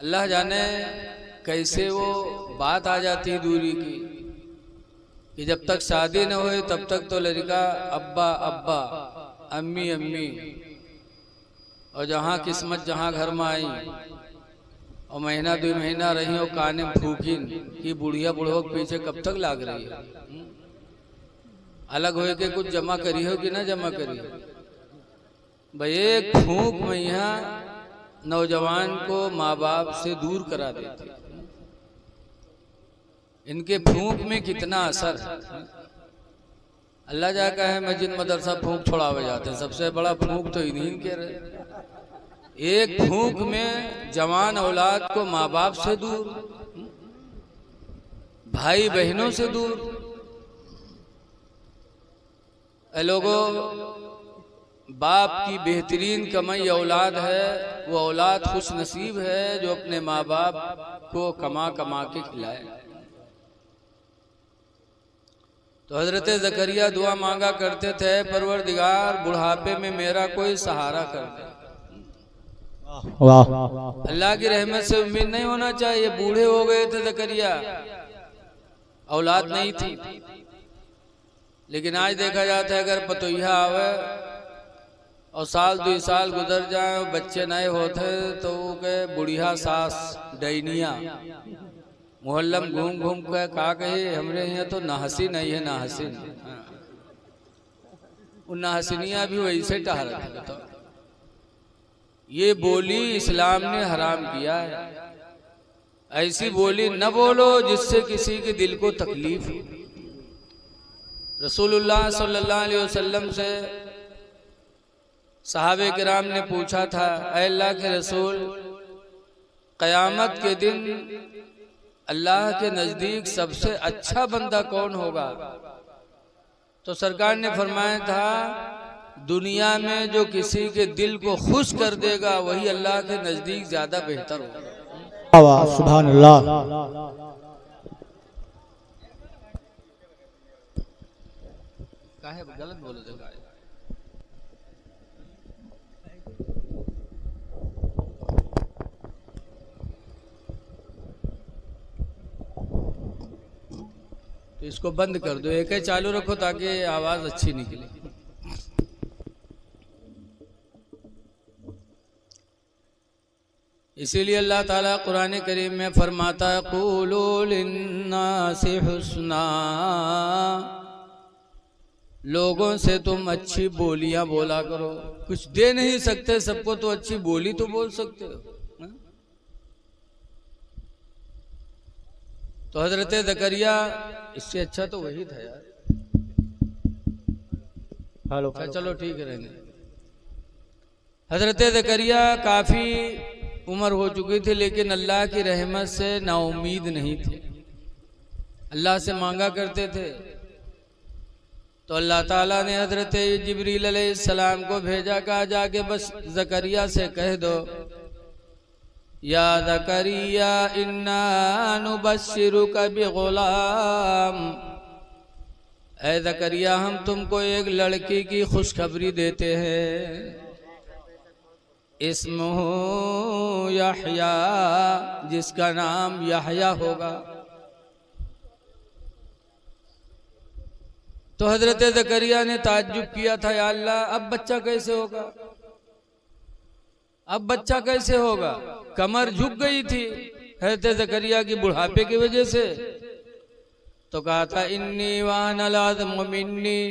अल्लाह जाने कैसे वो बात आ जाती है दूरी की कि जब तक शादी न होए तब तक तो लड़का अब्बा अब्बा, अम्मी अम्मी, और जहाँ किस्मत जहाँ घर में आई और महीना 2 महीना रही और काने में फूकिन कि बुढ़िया बुढ़ो के पीछे कब तक लाग रही है। अलग होए के कुछ जमा करी हो कि ना जमा करी हो। भाई एक फूंक में यहाँ नौजवान को माँ बाप से दूर करा देती। इनके फूंक में कितना असर है। अल्लाह जा का है मस्जिद मदरसा फूंक छोड़ावे जाते हैं, सबसे बड़ा फूंक तो इन्हीं के रहे। एक फूंक में जवान औलाद को माँ बाप से दूर, भाई बहनों से दूर। लोगों, बाप की बेहतरीन कमाई औलाद है। वो औलाद खुश नसीब है जो अपने माँ बाप को कमा कमा के खिलाए। तो हजरत ज़करिया दुआ मांगा करते थे, परवरदिगार बुढ़ापे में मेरा कोई सहारा कर दे। अल्लाह की रहमत से उम्मीद नहीं होना चाहिए। बूढ़े हो गए थे ज़करिया, औलाद नहीं थी, लेकिन आज देखा जाता है अगर पतोहिया आवे और 1-2 साल गुजर जाए और बच्चे नए होते तो के बुढ़िया सास डैनिया मोहल्लम घूम घूम के का कहे हमरे यहाँ तो नाहसी नहीं है, नाहसीन। उन नाहसीनिया भी वैसे टहरत है। तो ये बोली इस्लाम ने हराम किया है। ऐसी बोली न बोलो जिससे किसी के दिल को तकलीफ हो। रसूलुल्लाह सल्लल्लाहु अलैहि वसल्लम से सहाबे किराम ने पूछा था, ऐ अल्लाह के रसूल, क़यामत के दिन अल्लाह के नजदीक सबसे अच्छा बंदा कौन होगा? तो सरकार ने फरमाया था, दुनिया में जो किसी के दिल को खुश कर देगा वही अल्लाह के नजदीक ज्यादा बेहतर होगा। सुभान अल्लाह। काहे गलत बोले थे? तो इसको बंद कर दो, एक ही चालू रखो ताकि आवाज अच्छी निकले। इसीलिए अल्लाह ताला कुरान करीम में फरमाता है, क़ूलू लिन्नासि हुस्ना, लोगों से तुम अच्छी बोलियां बोला करो। कुछ दे नहीं सकते सबको, तो अच्छी बोली तो बोल सकते हो। तो हजरत ज़करिया, इससे अच्छा तो वही था यार। हेलो, चलो ठीक है रहेंगे। हजरत ज़करिया काफी उम्र हो चुकी थी, लेकिन अल्लाह की रहमत से नाउम्मीद नहीं थे। अल्लाह से मांगा करते थे। तो अल्लाह ताला ने हजरत जिब्रील अलैहिस्सलाम को भेजा, कहा जाके बस ज़करिया से कह दो, या ज़करिया इन्ना नुबश्शिरुका बिग़ुलाम, ऐ ज़करिया हम तुमको एक लड़की की खुशखबरी देते हैं। इस्मुहु यहया, जिसका नाम यहया होगा। तो हजरत ज़करिया ने ताज्जुब किया था, या अल्लाह अब बच्चा कैसे होगा, अब बच्चा कैसे होगा? कमर झुक गई थी हजरत ज़करिया की बुढ़ापे की वजह से। तो कहा था, इन्नी वानल अज़्मु मिन्नी,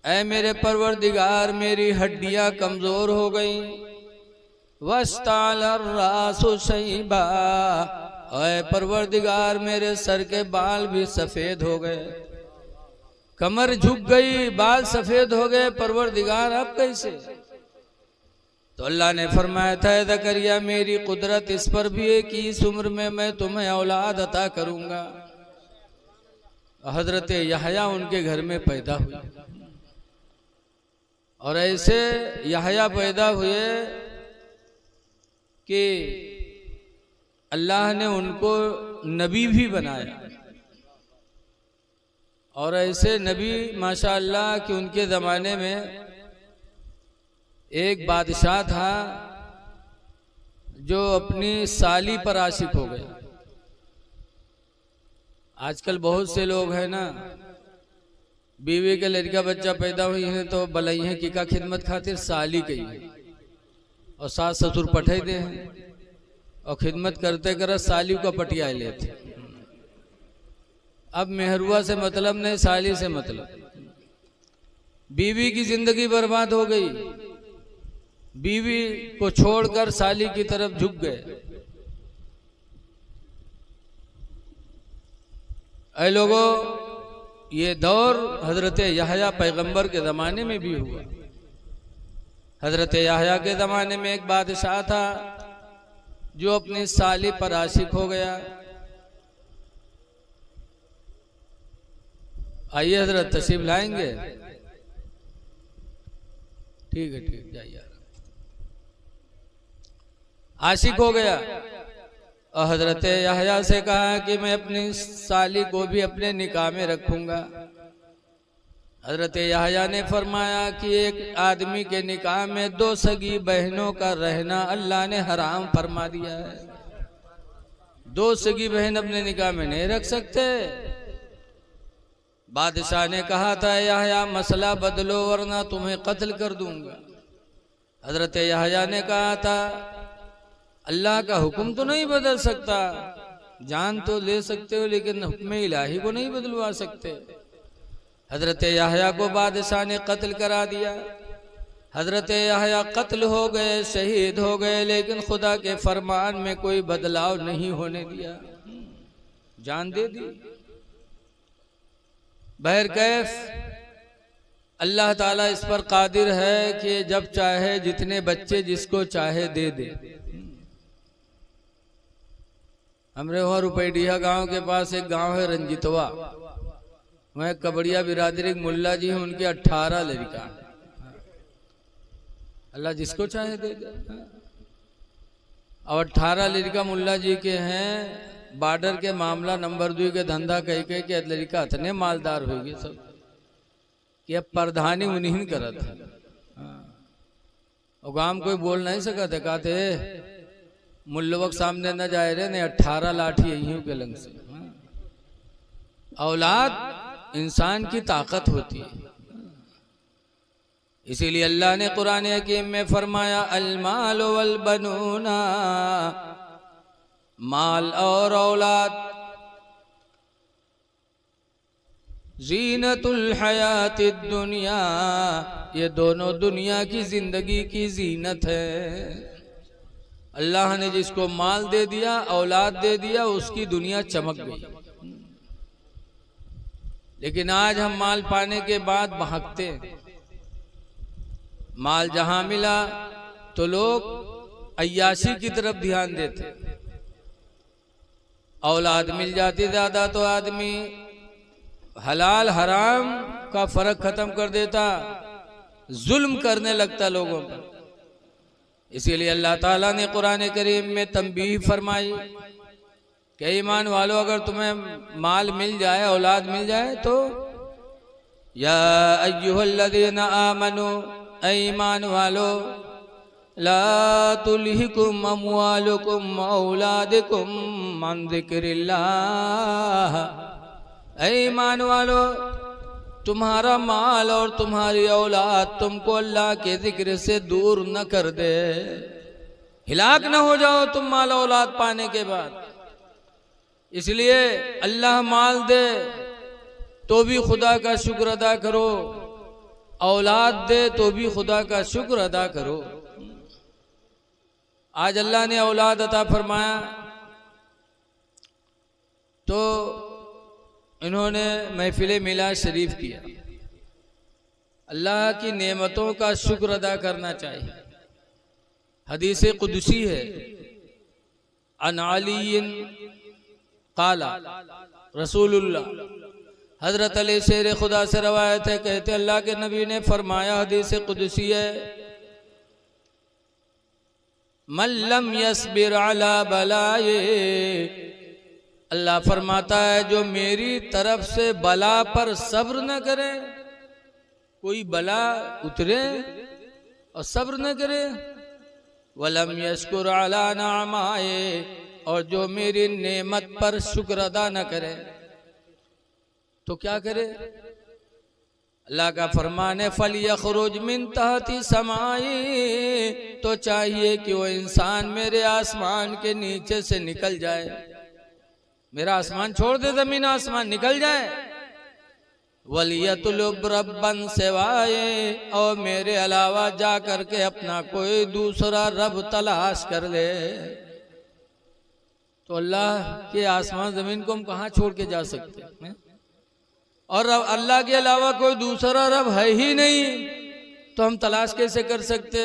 ऐ मेरे परवरदिगार मेरी हड्डियां कमजोर हो गई। वस्ताल रासु शैबा, ऐ परवरदिगार मेरे सर के बाल भी सफेद हो गए। कमर झुक गई, बाल सफेद हो गए, परवरदिगार अब कैसे? तो अल्लाह ने फरमाया था, ज़करिया मेरी कुदरत इस पर भी है कि इस उम्र में मैं तुम्हें औलाद अता करूंगा। हजरत यहया उनके घर में पैदा हुए, और ऐसे यहया पैदा हुए कि अल्लाह ने उनको नबी भी बनाया। और ऐसे नबी माशाअल्लाह कि उनके ज़माने में एक बादशाह था जो अपनी साली पर आशिक हो गए। आजकल बहुत से लोग हैं ना, बीवी के लड़का बच्चा पैदा हुई है तो बलई है कि का खिदमत खातिर साली कही है, और सास ससुर पठे दे हैं और खिदमत करते कर साली को पटिया लेते। अब मेहरुआ से मतलब नहीं, साली से मतलब। बीवी की जिंदगी बर्बाद हो गई, बीवी को छोड़कर साली की तरफ झुक गए। ऐ लोगों, ये दौर हजरत यहया पैगंबर के ज़माने में भी हुआ। हजरत यहया के ज़माने में एक बादशाह था जो अपनी साली पर आशिक हो गया। आइए हजरत तशरीफ लाएंगे। ठीक है, ठीक, जाइए। आशिक हो गया और हजरत यहया से कहा कि मैं अपनी साली को भी अपने निकाह में रखूंगा। हजरत यहया ने फरमाया कि एक आदमी के निकाह में 2 सगी बहनों का रहना अल्लाह ने हराम फरमा दिया है। 2 सगी बहन अपने निकाह में नहीं रख सकते। बादशाह ने कहा था यहया मसला बदलो वरना तुम्हें कत्ल कर दूंगा। हजरत यहया ने कहा था अल्लाह का हुक्म तो नहीं बदल सकता, जान तो ले सकते हो लेकिन हुक्म इलाही को नहीं बदलवा सकते। हजरत यहया को बादशाह ने कत्ल करा दिया। हजरत यहया कत्ल हो गए, शहीद हो गए, लेकिन खुदा के फरमान में कोई बदलाव नहीं होने दिया, जान दे दी। बहरकैफ अल्लाह ताला इस पर कादिर है कि जब चाहे जितने बच्चे जिसको चाहे दे दे। हमरे वहाँ रुपैडिया गांव के पास एक गांव है रंजितवा, वह कबड़िया बिरादरी एक मुल्ला जी हैं, उनके 18 लड़का। अल्लाह जिसको चाहे दे दे। और 18 लड़का मुल्ला जी के हैं। बॉर्डर के मामला नंबर 2 के धंधा कह के लड़का इतने मालदार हो गए सब कि अब प्रधानी उन्हीं करत है। और गांव कोई बोल नहीं सका थे, कहते मुल्लवक सामने न जाए रहे ने 18 लाठी यही के लंग से। औलाद इंसान की ताकत होती है। इसीलिए अल्लाह ने कुरान हकीम में फरमाया अल माल वल बनूना, माल और औलाद जीनतुल हयातिद दुनिया, ये दोनों दुनिया की जिंदगी की जीनत है। अल्लाह ने जिसको माल दे दिया, औलाद दे दिया, उसकी दुनिया चमक गई। लेकिन आज हम माल पाने के बाद भागते हैं। माल जहां मिला तो लोग अय्याशी की तरफ ध्यान देते। औलाद मिल जाती ज्यादा तो आदमी हलाल हराम का फर्क खत्म कर देता, जुल्म करने लगता लोगों पर। इसीलिए अल्लाह ताला ने कुरान करीम में तंबीह फरमाई कि ईमान वालों, अगर तुम्हें माल मिल जाए, औलाद मिल जाए तो या अय्युहल्लज़ीना आमनू, ईमान वालो, ला तुल्हिकुम अमवालुकुम औलादुकुम अन ज़िक्रिल्लाह। ईमान वालो, तुम्हारा माल और तुम्हारी औलाद तुमको अल्लाह के जिक्र से दूर न कर दे। हिलाक न हो जाओ तुम माल औलाद पाने के बाद। इसलिए अल्लाह माल दे तो भी खुदा का शुक्र अदा करो, औलाद दे तो भी खुदा का शुक्र अदा करो। आज अल्लाह ने औलाद अता फरमाया तो इन्होंने महफिल मिलाद शरीफ किया। अल्लाह की नेमतों का शुक्र अदा करना चाहिए। हदीस कुदसी है, अन अलीन काला रसूलुल्लाह, हजरत अली शेर खुदा से रवायत है, कहते अल्लाह के नबी ने फरमाया, हदीस कुदसी है, मल्लम यस्बिर अला बलाए, अल्लाह फरमाता है जो मेरी तरफ से बला पर सब्र न करे, कोई बला उतरे और सब्र न करे, वलम यशकुर अला नामाए, और जो मेरी नेमत पर शुक्र अदा न करे तो क्या करे? अल्लाह का फरमान है फल यखरुज मिन तहती समाई, तो चाहिए कि वो इंसान मेरे आसमान के नीचे से निकल जाए, मेरा आसमान छोड़ दे, जमीन आसमान निकल जाए। वलियतुलब रब्बन सिवाए, और मेरे अलावा जा करके अपना कोई दूसरा रब तलाश कर ले। तो अल्लाह के आसमान जमीन को हम कहाँ छोड़ के जा सकते हैं? और अल्लाह के अलावा कोई दूसरा रब है ही नहीं, तो हम तलाश कैसे कर सकते?